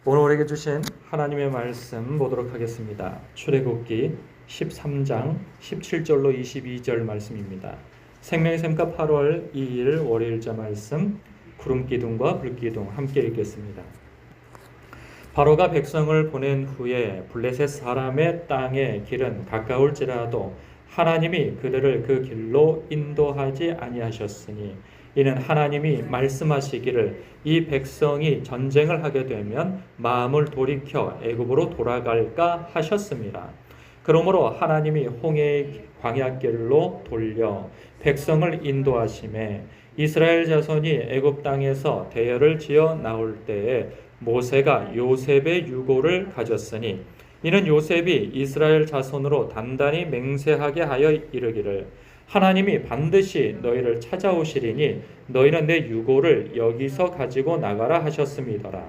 오늘 우리에게 주신 하나님의 말씀 보도록 하겠습니다. 출애굽기 13장 17절로 22절 말씀입니다. 생명의 샘가 8월 2일 월요일자 말씀 구름기둥과 불기둥 함께 읽겠습니다. 바로가 백성을 보낸 후에 블레셋 사람의 땅의 길은 가까울지라도 하나님이 그들을 그 길로 인도하지 아니하셨으니 이는 하나님이 말씀하시기를 이 백성이 전쟁을 하게 되면 마음을 돌이켜 애굽으로 돌아갈까 하셨습니다. 그러므로 하나님이 홍해의 광야길로 돌려 백성을 인도하심에 이스라엘 자손이 애굽 땅에서 대열을 지어 나올 때에 모세가 요셉의 유고를 가졌으니 이는 요셉이 이스라엘 자손으로 단단히 맹세하게 하여 이르기를 하나님이 반드시 너희를 찾아오시리니 너희는 내 유고를 여기서 가지고 나가라 하셨음이더라.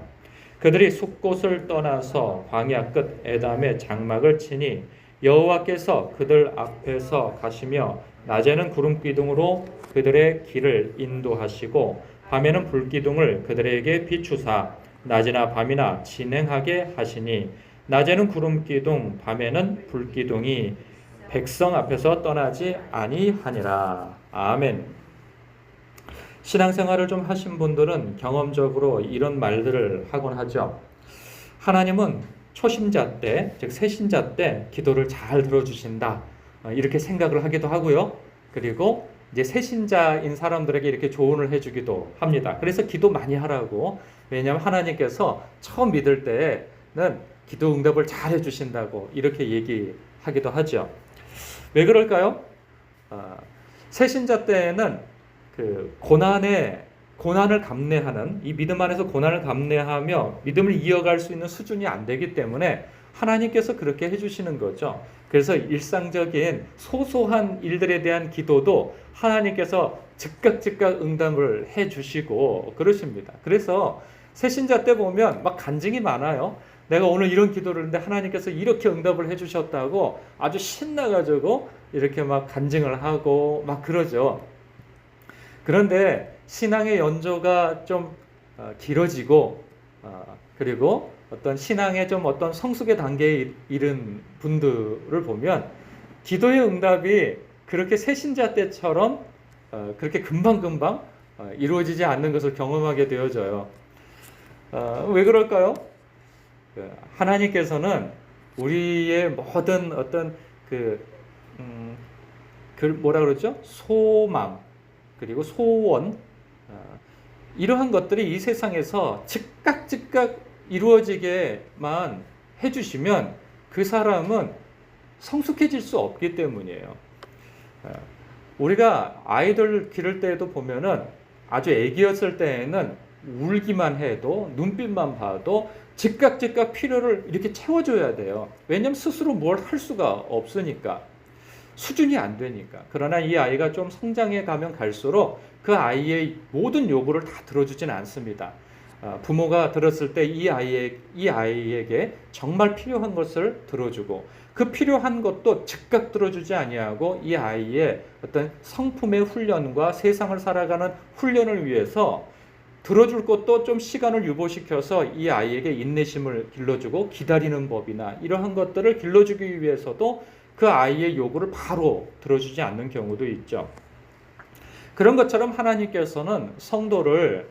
그들이 숲곳을 떠나서 광야 끝 에담에 장막을 치니 여호와께서 그들 앞에서 가시며 낮에는 구름기둥으로 그들의 길을 인도하시고 밤에는 불기둥을 그들에게 비추사 낮이나 밤이나 진행하게 하시니 낮에는 구름기둥 밤에는 불기둥이 백성 앞에서 떠나지 아니하니라. 아멘. 신앙생활을 좀 하신 분들은 경험적으로 이런 말들을 하곤 하죠. 하나님은 초심자 때, 즉 새신자 때 기도를 잘 들어주신다. 이렇게 생각을 하기도 하고요. 그리고 이제 새신자인 사람들에게 이렇게 조언을 해주기도 합니다. 그래서 기도 많이 하라고. 왜냐하면 하나님께서 처음 믿을 때는 기도 응답을 잘 해주신다고 이렇게 얘기하기도 하죠. 왜 그럴까요? 새신자 때에는 그 고난을 감내하는, 이 믿음 안에서 고난을 감내하며 믿음을 이어갈 수 있는 수준이 안 되기 때문에 하나님께서 그렇게 해주시는 거죠. 그래서 일상적인 소소한 일들에 대한 기도도 하나님께서 즉각 응답을 해주시고 그러십니다. 그래서 새신자 때 보면 막 간증이 많아요. 내가 오늘 이런 기도를 했는데 하나님께서 이렇게 응답을 해주셨다고 아주 신나가지고 이렇게 막 간증을 하고 막 그러죠. 그런데 신앙의 연조가 좀 길어지고 그리고 어떤 신앙의 좀 어떤 성숙의 단계에 이른 분들을 보면 기도의 응답이 그렇게 새신자 때처럼 그렇게 금방금방 이루어지지 않는 것을 경험하게 되어져요. 왜 그럴까요? 하나님께서는 우리의 모든 어떤 뭐라 그러죠? 소망 그리고 소원 이러한 것들이 이 세상에서 즉각 이루어지게만 해주시면 그 사람은 성숙해질 수 없기 때문이에요. 우리가 아이들 기를 때에도 보면은 아주 애기였을 때에는 울기만 해도 눈빛만 봐도 즉각 필요를 이렇게 채워줘야 돼요. 왜냐하면 스스로 뭘 할 수가 없으니까. 수준이 안 되니까. 그러나 이 아이가 좀 성장해 가면 갈수록 그 아이의 모든 요구를 다 들어주진 않습니다. 부모가 들었을 때 이 아이에게 정말 필요한 것을 들어주고 그 필요한 것도 즉각 들어주지 아니하고 이 아이의 어떤 성품의 훈련과 세상을 살아가는 훈련을 위해서 들어줄 것도 좀 시간을 유보시켜서 이 아이에게 인내심을 길러주고 기다리는 법이나 이러한 것들을 길러주기 위해서도 그 아이의 요구를 바로 들어주지 않는 경우도 있죠. 그런 것처럼 하나님께서는 성도를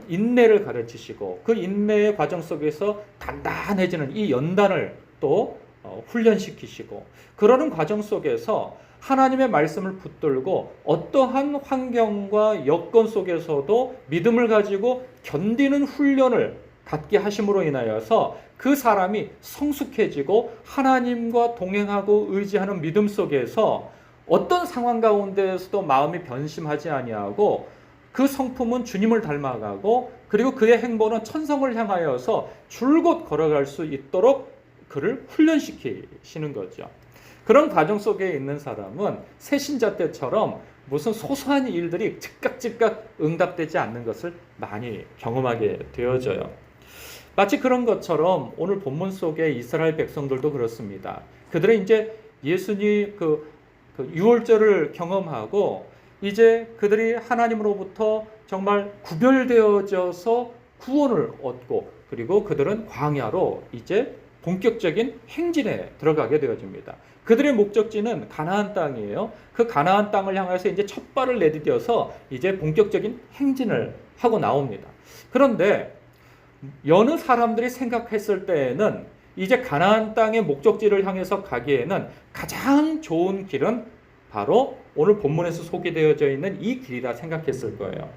인내를 가르치시고 그 인내의 과정 속에서 단단해지는 이 연단을 또 훈련시키시고 그러는 과정 속에서 하나님의 말씀을 붙들고 어떠한 환경과 여건 속에서도 믿음을 가지고 견디는 훈련을 갖게 하심으로 인하여서 그 사람이 성숙해지고 하나님과 동행하고 의지하는 믿음 속에서 어떤 상황 가운데에서도 마음이 변심하지 아니하고 그 성품은 주님을 닮아가고 그리고 그의 행보는 천성을 향하여서 줄곧 걸어갈 수 있도록 그를 훈련시키시는 거죠. 그런 과정 속에 있는 사람은 새신자 때처럼 무슨 소소한 일들이 즉각 응답되지 않는 것을 많이 경험하게 되어져요. 마치 그런 것처럼 오늘 본문 속의 이스라엘 백성들도 그렇습니다. 그들은 이제 예수님 유월절을 경험하고 이제 그들이 하나님으로부터 정말 구별되어져서 구원을 얻고 그리고 그들은 광야로 이제 본격적인 행진에 들어가게 되어집니다. 그들의 목적지는 가나안 땅이에요. 그 가나안 땅을 향해서 이제 첫 발을 내디뎌서 이제 본격적인 행진을 하고 나옵니다. 그런데 여느 사람들이 생각했을 때에는 이제 가나안 땅의 목적지를 향해서 가기에는 가장 좋은 길은 바로 오늘 본문에서 소개되어져 있는 이 길이다 생각했을 거예요.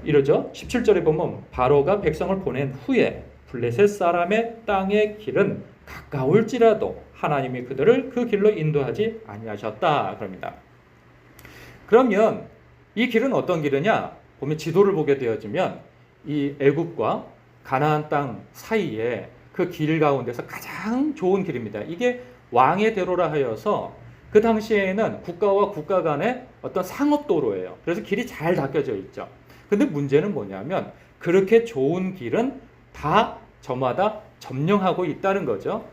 이러죠. 17절에 보면 바로가 백성을 보낸 후에 블레셋 사람의 땅의 길은 가까울지라도 하나님이 그들을 그 길로 인도하지 아니하셨다 그럽니다. 그러면 이 길은 어떤 길이냐? 보면 지도를 보게 되어지면 이 애굽과 가나안 땅 사이에 그 길 가운데서 가장 좋은 길입니다. 이게 왕의 대로라 하여서 그 당시에는 국가와 국가 간의 어떤 상업도로예요. 그래서 길이 잘 닦여져 있죠. 근데 문제는 뭐냐면 그렇게 좋은 길은 다 저마다 점령하고 있다는 거죠.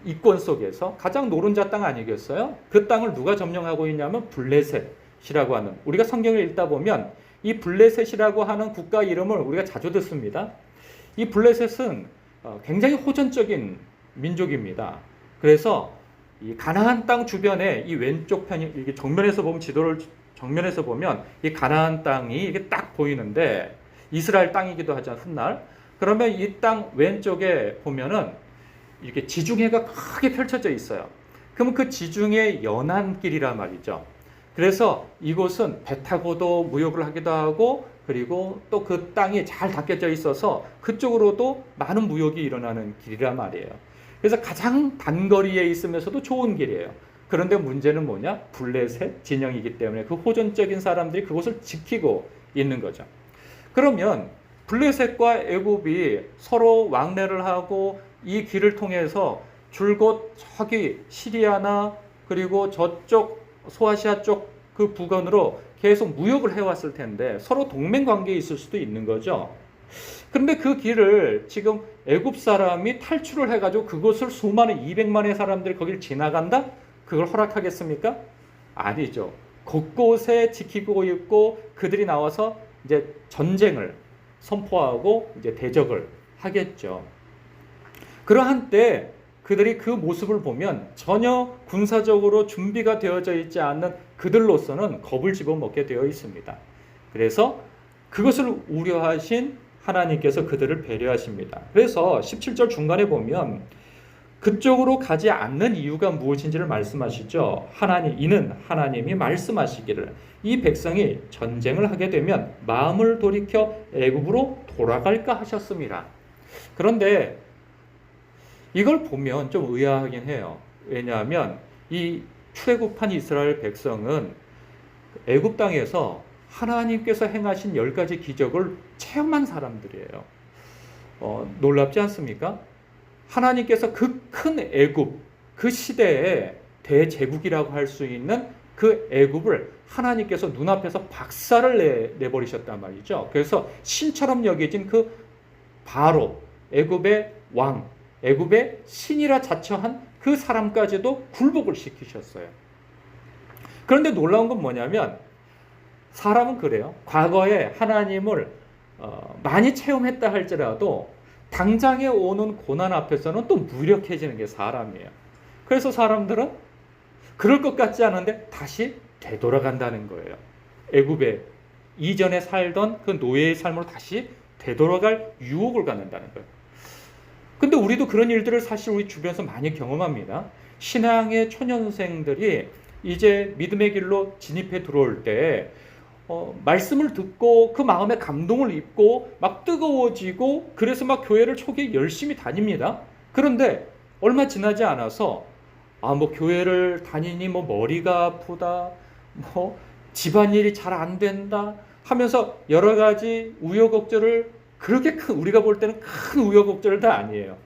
이권 속에서 가장 노른자 땅 아니겠어요? 그 땅을 누가 점령하고 있냐면 블레셋이라고 하는, 우리가 성경을 읽다 보면 이 블레셋이라고 하는 국가 이름을 우리가 자주 듣습니다. 이 블레셋은 굉장히 호전적인 민족입니다. 그래서 이 가나안 땅 주변에 이 왼쪽 편이 이게 정면에서 보면 지도를 정면에서 보면 이 가나안 땅이 이게 딱 보이는데 이스라엘 땅이기도 하죠, 훗날. 그러면 이 땅 왼쪽에 보면은 이렇게 지중해가 크게 펼쳐져 있어요. 그러면 그 지중해 연안길이란 말이죠. 그래서 이곳은 배 타고도 무역을 하기도 하고 그리고 또 그 땅이 잘 닦여져 있어서 그쪽으로도 많은 무역이 일어나는 길이란 말이에요. 그래서 가장 단거리에 있으면서도 좋은 길이에요. 그런데 문제는 뭐냐? 블레셋 진영이기 때문에 그 호전적인 사람들이 그곳을 지키고 있는 거죠. 그러면 블레셋과 애굽이 서로 왕래를 하고 이 길을 통해서 줄곧 저기 시리아나 그리고 저쪽 소아시아 쪽 그 부근으로 계속 무역을 해왔을 텐데 서로 동맹 관계에 있을 수도 있는 거죠. 그런데 그 길을 지금 애굽 사람이 탈출을 해가지고 그곳을 수많은 200만의 사람들이 거길 지나간다? 그걸 허락하겠습니까? 아니죠. 곳곳에 지키고 있고 그들이 나와서 이제 전쟁을 선포하고 이제 대적을 하겠죠. 그러한 때 그들이 그 모습을 보면 전혀 군사적으로 준비가 되어져 있지 않는 그들로서는 겁을 집어먹게 되어 있습니다. 그래서 그것을 우려하신 하나님께서 그들을 배려하십니다. 그래서 17절 중간에 보면 그쪽으로 가지 않는 이유가 무엇인지를 말씀하시죠. 이는 하나님이 말씀하시기를 이 백성이 전쟁을 하게 되면 마음을 돌이켜 애굽으로 돌아갈까 하셨습니다. 그런데 이걸 보면 좀 의아하긴 해요. 왜냐하면 이 출애굽한 이스라엘 백성은 애굽 땅에서 하나님께서 행하신 10가지 기적을 체험한 사람들이에요. 놀랍지 않습니까? 하나님께서 그 큰 애굽, 그 시대의 대제국이라고 할 수 있는 그 애굽을 하나님께서 눈앞에서 박살을 내버리셨단 말이죠. 그래서 신처럼 여겨진 그 바로 애굽의 왕, 애굽의 신이라 자처한 그 사람까지도 굴복을 시키셨어요. 그런데 놀라운 건 뭐냐면 사람은 그래요. 과거에 하나님을 많이 체험했다 할지라도 당장에 오는 고난 앞에서는 또 무력해지는 게 사람이에요. 그래서 사람들은 그럴 것 같지 않은데 다시 되돌아간다는 거예요. 애굽에 이전에 살던 그 노예의 삶으로 다시 되돌아갈 유혹을 갖는다는 거예요. 근데 우리도 그런 일들을 사실 우리 주변에서 많이 경험합니다. 신앙의 초년생들이 이제 믿음의 길로 진입해 들어올 때 말씀을 듣고 그 마음에 감동을 입고 막 뜨거워지고 그래서 막 교회를 초기에 열심히 다닙니다. 그런데 얼마 지나지 않아서 뭐 교회를 다니니 뭐 머리가 아프다, 뭐 집안일이 잘 안 된다 하면서 여러 가지 우여곡절을 그렇게 우리가 볼 때는 큰 우여곡절도 아니에요.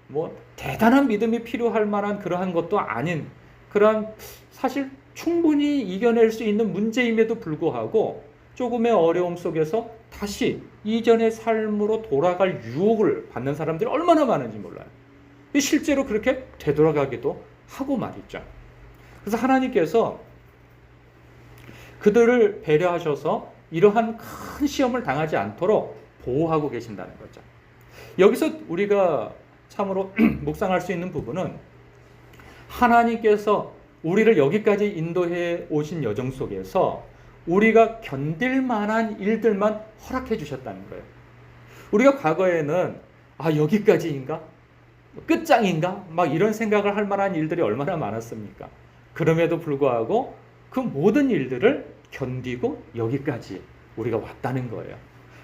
뭐 대단한 믿음이 필요할 만한 그러한 것도 아닌 그러한 사실 충분히 이겨낼 수 있는 문제임에도 불구하고 조금의 어려움 속에서 다시 이전의 삶으로 돌아갈 유혹을 받는 사람들이 얼마나 많은지 몰라요. 실제로 그렇게 되돌아가기도 하고 말이죠. 그래서 하나님께서 그들을 배려하셔서 이러한 큰 시험을 당하지 않도록 보호하고 계신다는 거죠. 여기서 우리가 참으로 묵상할 수 있는 부분은 하나님께서 우리를 여기까지 인도해 오신 여정 속에서 우리가 견딜 만한 일들만 허락해 주셨다는 거예요. 우리가 과거에는 여기까지인가? 끝장인가? 막 이런 생각을 할 만한 일들이 얼마나 많았습니까? 그럼에도 불구하고 그 모든 일들을 견디고 여기까지 우리가 왔다는 거예요.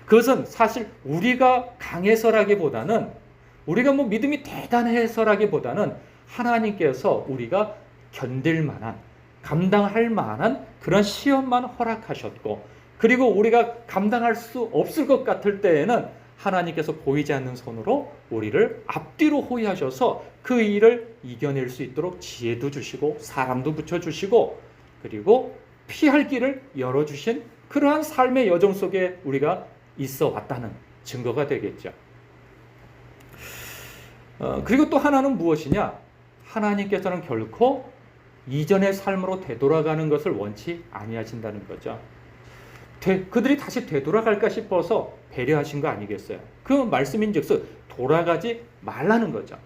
그것은 사실 우리가 강해서라기보다는, 우리가 뭐 믿음이 대단해서라기보다는 하나님께서 우리가 견딜 만한, 감당할 만한 그런 시험만 허락하셨고, 그리고 우리가 감당할 수 없을 것 같을 때에는 하나님께서 보이지 않는 손으로 우리를 앞뒤로 호위하셔서 그 일을 이겨낼 수 있도록 지혜도 주시고 사람도 붙여주시고, 그리고 피할 길을 열어주신 그러한 삶의 여정 속에 우리가 있어 왔다는 증거가 되겠죠. 그리고 또 하나는 무엇이냐? 하나님께서는 결코 이전의 삶으로 되돌아가는 것을 원치 아니하신다는 거죠. 그들이 다시 되돌아갈까 싶어서 배려하신 거 아니겠어요? 그 말씀인즉슨 돌아가지 말라는 거죠.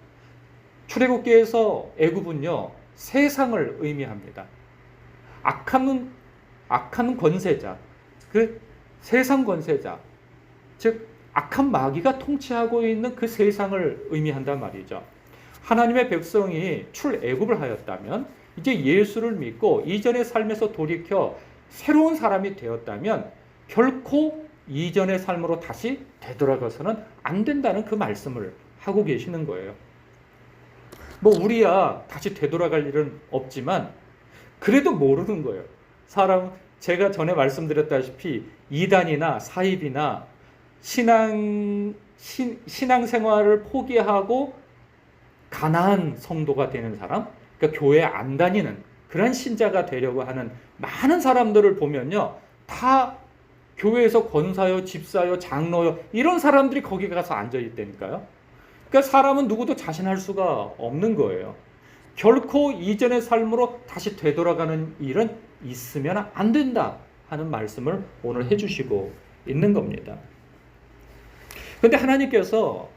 출애굽기에서 애굽은요, 세상을 의미합니다. 악한 권세자, 그 세상 권세자, 즉 악한 마귀가 통치하고 있는 그 세상을 의미한단 말이죠. 하나님의 백성이 출애굽을 하였다면, 이제 예수를 믿고 이전의 삶에서 돌이켜 새로운 사람이 되었다면 결코 이전의 삶으로 다시 되돌아가서는 안 된다는 그 말씀을 하고 계시는 거예요. 뭐 우리야 다시 되돌아갈 일은 없지만 그래도 모르는 거예요. 제가 전에 말씀드렸다시피 이단이나 사입이나 신앙생활을 포기하고 가난한 성도가 되는 사람, 그러니까 교회에 안 다니는 그런 신자가 되려고 하는 많은 사람들을 보면요, 다 교회에서 권사요, 집사요, 장로요, 이런 사람들이 거기 가서 앉아 있다니까요. 그러니까 사람은 누구도 자신할 수가 없는 거예요. 결코 이전의 삶으로 다시 되돌아가는 일은 있으면 안 된다 하는 말씀을 오늘 해주시고 있는 겁니다. 그런데 하나님께서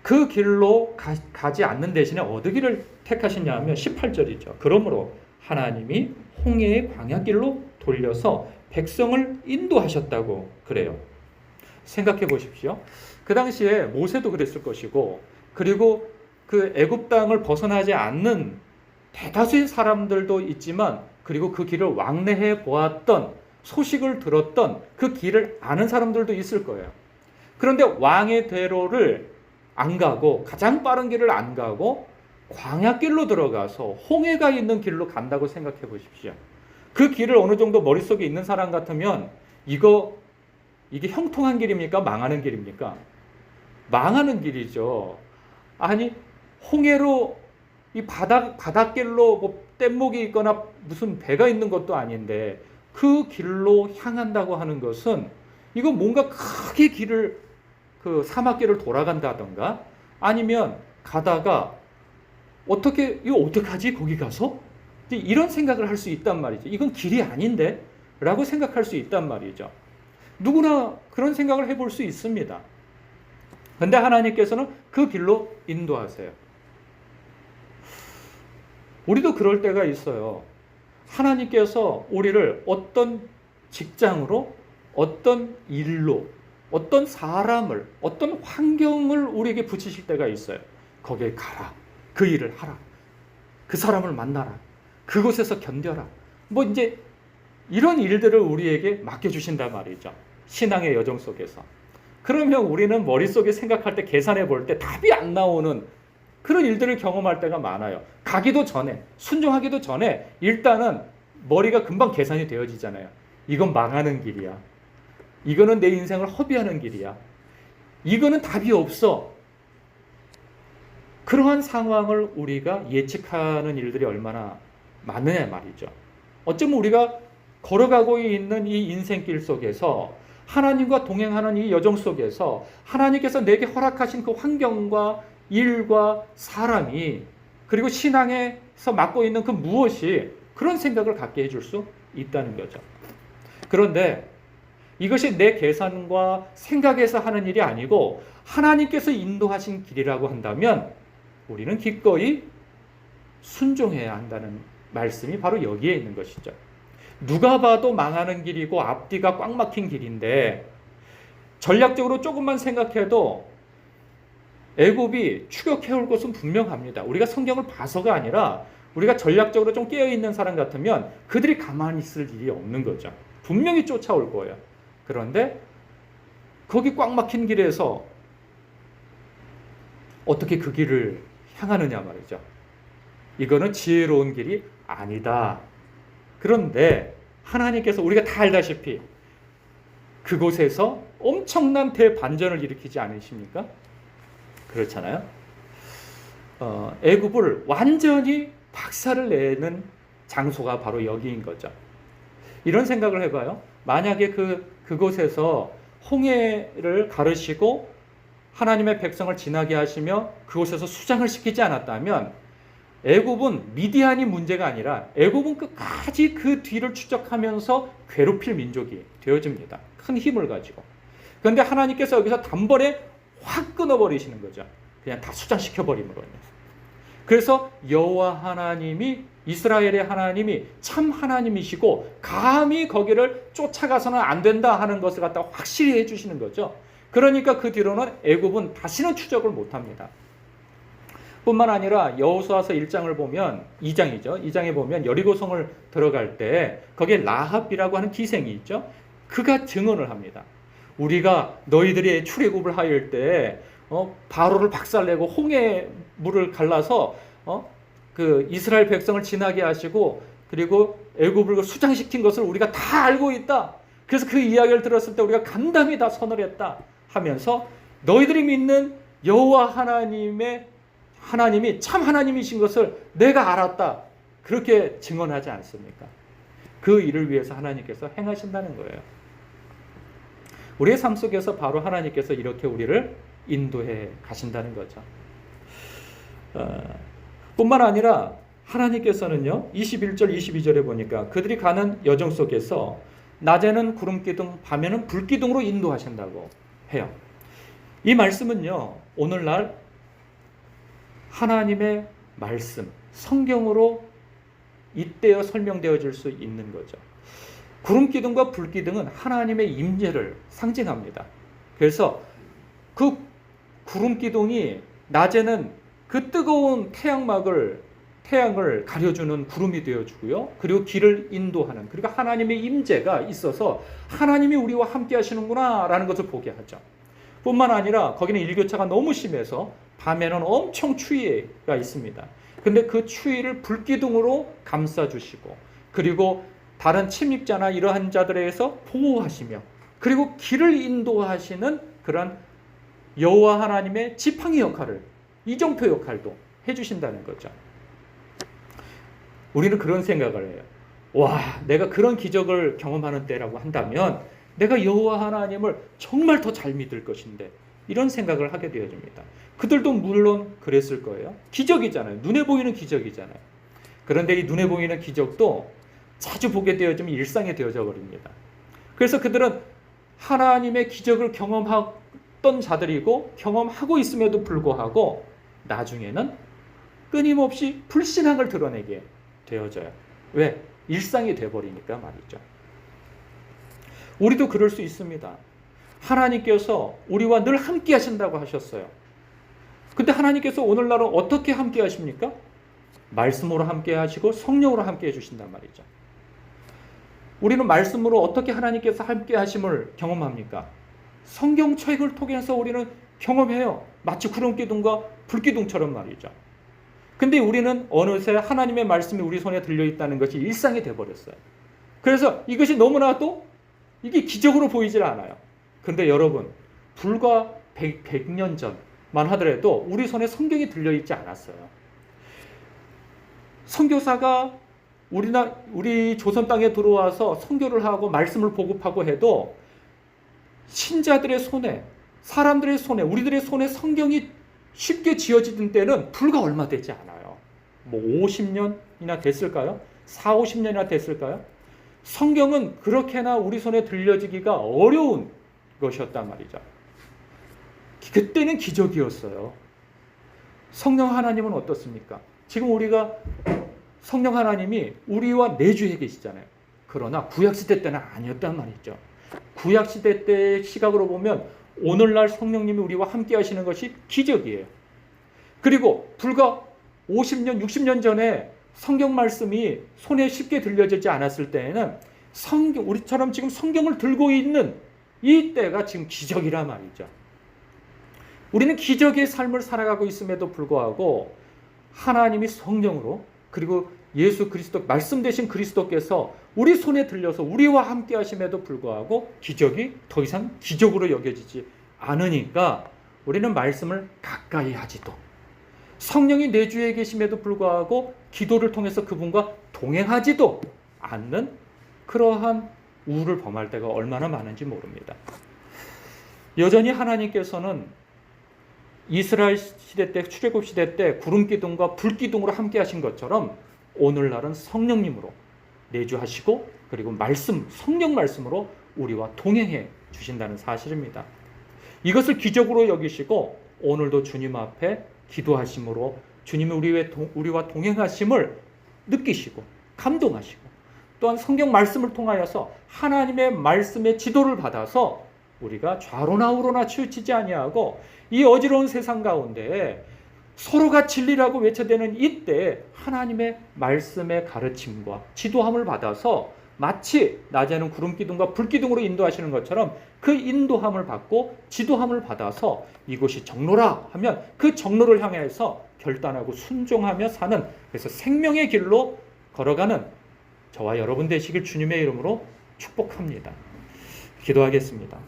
그 길로 가지 않는 대신에 어느 길을 택하시냐 하면 18절이죠. 그러므로 하나님이 홍해의 광야길로 돌려서 백성을 인도하셨다고 그래요. 생각해 보십시오. 그 당시에 모세도 그랬을 것이고, 그리고 그 애굽 땅을 벗어나지 않는 대다수의 사람들도 있지만, 그리고 그 길을 왕래해 보았던, 소식을 들었던 그 길을 아는 사람들도 있을 거예요. 그런데 왕의 대로를 안 가고, 가장 빠른 길을 안 가고 광야길로 들어가서 홍해가 있는 길로 간다고 생각해 보십시오. 그 길을 어느 정도 머릿속에 있는 사람 같으면 이게 형통한 길입니까? 망하는 길입니까? 망하는 길이죠. 아니, 홍해로 이 바닷길로 뭐 뗏목이 있거나 무슨 배가 있는 것도 아닌데 그 길로 향한다고 하는 것은 이거 뭔가 크게 길을, 그 사막길을 돌아간다던가, 아니면 가다가 이거 어떡하지? 거기 가서? 이런 생각을 할 수 있단 말이죠. 이건 길이 아닌데? 라고 생각할 수 있단 말이죠. 누구나 그런 생각을 해볼 수 있습니다. 그런데 하나님께서는 그 길로 인도하세요. 우리도 그럴 때가 있어요. 하나님께서 우리를 어떤 직장으로, 어떤 일로, 어떤 사람을, 어떤 환경을 우리에게 붙이실 때가 있어요. 거기에 가라. 그 일을 하라. 그 사람을 만나라. 그곳에서 견뎌라. 뭐 이제 이런 일들을 우리에게 맡겨주신단 말이죠. 신앙의 여정 속에서. 그러면 우리는 머릿속에 생각할 때, 계산해 볼 때 답이 안 나오는 그런 일들을 경험할 때가 많아요. 가기도 전에, 순종하기도 전에 일단은 머리가 금방 계산이 되어지잖아요. 이건 망하는 길이야. 이거는 내 인생을 허비하는 길이야. 이거는 답이 없어. 그러한 상황을 우리가 예측하는 일들이 얼마나 많으냐 말이죠. 어쩌면 우리가 걸어가고 있는 이 인생길 속에서, 하나님과 동행하는 이 여정 속에서 하나님께서 내게 허락하신 그 환경과 일과 사람이, 그리고 신앙에서 맡고 있는 그 무엇이 그런 생각을 갖게 해줄 수 있다는 거죠. 그런데 이것이 내 계산과 생각에서 하는 일이 아니고 하나님께서 인도하신 길이라고 한다면 우리는 기꺼이 순종해야 한다는 말씀이 바로 여기에 있는 것이죠. 누가 봐도 망하는 길이고 앞뒤가 꽉 막힌 길인데 전략적으로 조금만 생각해도 애굽이 추격해올 것은 분명합니다. 우리가 성경을 봐서가 아니라 우리가 전략적으로 좀 깨어있는 사람 같으면 그들이 가만히 있을 일이 없는 거죠. 분명히 쫓아올 거예요. 그런데 거기 꽉 막힌 길에서 어떻게 그 길을 향하느냐 말이죠. 이거는 지혜로운 길이 아니다. 그런데 하나님께서 우리가 다 알다시피 그곳에서 엄청난 대반전을 일으키지 않으십니까? 그렇잖아요. 애굽을 완전히 박살을 내는 장소가 바로 여기인 거죠. 이런 생각을 해봐요. 만약에 그곳에서 홍해를 가르시고 하나님의 백성을 지나게 하시며 그곳에서 수장을 시키지 않았다면 애굽은 미디안이 문제가 아니라 애굽은 끝까지 그 뒤를 추적하면서 괴롭힐 민족이 되어집니다. 큰 힘을 가지고. 그런데 하나님께서 여기서 단번에 확 끊어버리시는 거죠. 그냥 다 수장시켜버림으로 인해서. 그래서 여호와 하나님이 이스라엘의 하나님이 참 하나님이시고 감히 거기를 쫓아가서는 안 된다 하는 것을 갖다 확실히 해주시는 거죠. 그러니까 그 뒤로는 애굽은 다시는 추적을 못합니다. 뿐만 아니라 여호수아서 1장을 보면 2장이죠. 2장에 보면 여리고성을 들어갈 때 거기에 라합이라고 하는 기생이 있죠. 그가 증언을 합니다. 우리가 너희들이 출애굽을 하일 때 바로를 박살내고 홍해 물을 갈라서 그 이스라엘 백성을 지나게 하시고 그리고 애굽을 수장시킨 것을 우리가 다 알고 있다. 그래서 그 이야기를 들었을 때 우리가 간담이 다 선을 했다 하면서 너희들이 믿는 여호와 하나님이 참 하나님이신 것을 내가 알았다. 그렇게 증언하지 않습니까? 그 일을 위해서 하나님께서 행하신다는 거예요. 우리의 삶 속에서 바로 하나님께서 이렇게 우리를 인도해 가신다는 거죠. 뿐만 아니라 하나님께서는요. 21절 22절에 보니까 그들이 가는 여정 속에서 낮에는 구름기둥 밤에는 불기둥으로 인도하신다고 해요. 이 말씀은요. 오늘날 하나님의 말씀 성경으로 잇대어 설명되어질 수 있는 거죠. 구름기둥과 불기둥은 하나님의 임재를 상징합니다. 그래서 그 구름기둥이 낮에는 그 뜨거운 태양을 가려주는 구름이 되어주고요. 그리고 길을 인도하는 그리고 하나님의 임재가 있어서 하나님이 우리와 함께 하시는구나 라는 것을 보게 하죠. 뿐만 아니라 거기는 일교차가 너무 심해서 밤에는 엄청 추위가 있습니다. 근데 그 추위를 불기둥으로 감싸주시고 그리고 다른 침입자나 이러한 자들에 의해서 보호하시며 그리고 길을 인도하시는 그런 여호와 하나님의 지팡이 역할을 이정표 역할도 해주신다는 거죠. 우리는 그런 생각을 해요. 와, 내가 그런 기적을 경험하는 때라고 한다면 내가 여호와 하나님을 정말 더 잘 믿을 것인데 이런 생각을 하게 되어집니다. 그들도 물론 그랬을 거예요. 기적이잖아요. 눈에 보이는 기적이잖아요. 그런데 이 눈에 보이는 기적도 자주 보게 되어지면 일상이 되어져 버립니다. 그래서 그들은 하나님의 기적을 경험했던 자들이고 경험하고 있음에도 불구하고 나중에는 끊임없이 불신앙을 드러내게 되어져요. 왜? 일상이 되어버리니까 말이죠. 우리도 그럴 수 있습니다. 하나님께서 우리와 늘 함께 하신다고 하셨어요. 근데 하나님께서 오늘날은 어떻게 함께 하십니까? 말씀으로 함께 하시고 성령으로 함께 해주신단 말이죠. 우리는 말씀으로 어떻게 하나님께서 함께 하심을 경험합니까? 성경책을 통해서 우리는 경험해요. 마치 구름기둥과 불기둥처럼 말이죠. 근데 우리는 어느새 하나님의 말씀이 우리 손에 들려있다는 것이 일상이 되어버렸어요. 그래서 이것이 너무나도 이게 기적으로 보이질 않아요. 근데 여러분, 불과 100년 전만 하더라도 우리 손에 성경이 들려있지 않았어요. 선교사가 우리 조선 땅에 들어와서 선교를 하고 말씀을 보급하고 해도 신자들의 손에, 사람들의 손에, 우리들의 손에 성경이 쉽게 지어지던 때는 불과 얼마 되지 않아요. 뭐 50년이나 됐을까요? 4, 50년이나 됐을까요? 성경은 그렇게나 우리 손에 들려지기가 어려운 것이었단 말이죠. 그때는 기적이었어요. 성령 하나님은 어떻습니까? 지금 우리가 성령 하나님이 우리와 내주해 계시잖아요. 그러나 구약시대 때는 아니었단 말이죠. 구약시대 때의 시각으로 보면 오늘날 성령님이 우리와 함께 하시는 것이 기적이에요. 그리고 불과 50년, 60년 전에 성경 말씀이 손에 쉽게 들려지지 않았을 때에는 우리처럼 지금 성경을 들고 있는 이 때가 지금 기적이란 말이죠. 우리는 기적의 삶을 살아가고 있음에도 불구하고 하나님이 성령으로 그리고 예수 그리스도 말씀 되신 그리스도께서 우리 손에 들려서 우리와 함께 하심에도 불구하고 기적이 더 이상 기적으로 여겨지지 않으니까 우리는 말씀을 가까이 하지도 성령이 내주에 계심에도 불구하고 기도를 통해서 그분과 동행하지도 않는 그러한 우를 범할 때가 얼마나 많은지 모릅니다. 여전히 하나님께서는 이스라엘 시대 때 출애굽 시대 때 구름 기둥과 불 기둥으로 함께 하신 것처럼 오늘날은 성령님으로 내주하시고 그리고 성령 말씀으로 우리와 동행해 주신다는 사실입니다. 이것을 기적으로 여기시고 오늘도 주님 앞에 기도하심으로 주님이 우리와 동행하심을 느끼시고 감동하시고 또한 성경 말씀을 통하여서 하나님의 말씀의 지도를 받아서 우리가 좌로나 우로나 치우치지 아니하고 이 어지러운 세상 가운데 서로가 진리라고 외쳐대는 이때 하나님의 말씀의 가르침과 지도함을 받아서 마치 낮에는 구름 기둥과 불 기둥으로 인도하시는 것처럼 그 인도함을 받고 지도함을 받아서 이곳이 정로라 하면 그 정로를 향해서 결단하고 순종하며 사는 그래서 생명의 길로 걸어가는 저와 여러분 되시길 주님의 이름으로 축복합니다. 기도하겠습니다.